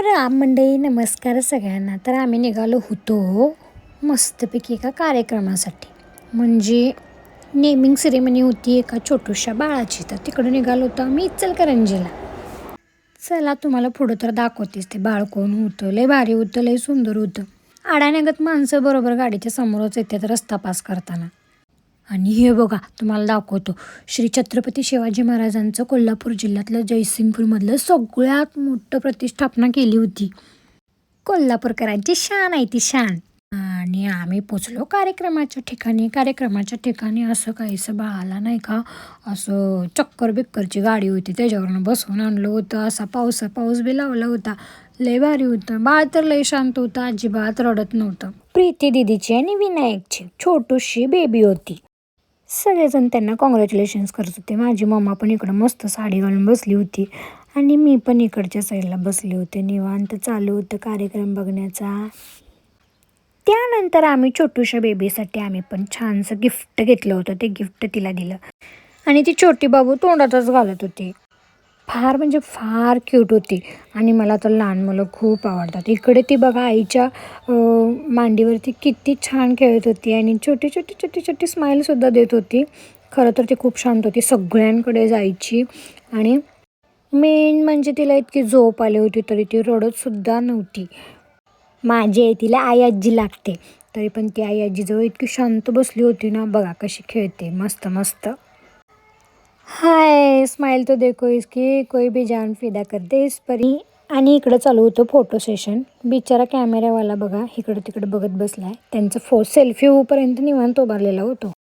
राम राम मंडळी, नमस्कार सगळ्यांना. तर आम्ही निघालो होतो मस्तपैकी एका कार्यक्रमासाठी. म्हणजे नेमिंग सेरेमनी होती एका छोट्याशा बाळाची. तर तिकडून निघालो होतो आम्ही इचलकरंजीला. चला तुम्हाला पुढं तर दाखवतेच ते बाळ कोण होतं. लय भारी होतं, लय सुंदर होतं. आडाण्यागत माणसं बरोबर गाडीच्या समोरच येतात रस्ता पास करताना. आणि हे बघा तुम्हाला दाखवतो श्री छत्रपती शिवाजी महाराजांचं कोल्हापूर जिल्ह्यातलं जयसिंगपूरमधलं सगळ्यात मोठं प्रतिष्ठापना केली होती. कोल्हापूरकरांची शान आहे ती शान. आणि आम्ही पोचलो कार्यक्रमाच्या ठिकाणी असं काहीसं बाळाला नाही का असं चक्कर बिक्करची गाडी होती त्याच्यावरनं बसवून आणलं होतं. असा पाऊस बी लावला होता. लय भारी होतं. बाळ तर लय शांत होतं, अजिबात रडत नव्हतं. प्रीती दिदीची आणि विनायकची छोटूशी बेबी होती. सगळेजण त्यांना कॉंग्रॅच्युलेशन्स करत होते. माझी मम्मा पण इकडं मस्त साडी घालून बसली होती आणि मी पण इकडच्या साईडला बसले होते. निवांत चालू होतं कार्यक्रम बघण्याचा. त्यानंतर आम्ही छोटूशा बेबीसाठी आम्ही पण छानसं गिफ्ट घेतलं होतं. ते गिफ्ट तिला दिलं आणि ती छोटी बाबू तोंडातच घालत होती. फार म्हणजे फार क्यूट होती आणि मला तर लहान मुलं खूप आवडतात. इकडे ती बघा आईच्या मांडीवरती किती छान खेळत होती आणि छोटी स्माईलसुद्धा देत होती. खरं तर ती खूप शांत होती, सगळ्यांकडे जायची आणि मेन म्हणजे तिला इतकी झोप आली होती तरी ती रडतसुद्धा नव्हती. माझी आई तिला आई आजी लागते तरी पण ती आई आजीजवळ इतकी शांत बसली होती ना. बघा कशी खेळते मस्त मस्त. हाय स्माइल तो देखो इसकी, कोई भी जान फिदा कर दे इस परी. आणि इकडं चालू होतं फोटो सेशन. बिचारा कॅमेरावाला बघा इकडं तिकडं बघत बसलाय. त्यांचं सेल्फी होऊपर्यंत निवांत उभारलेला होतो.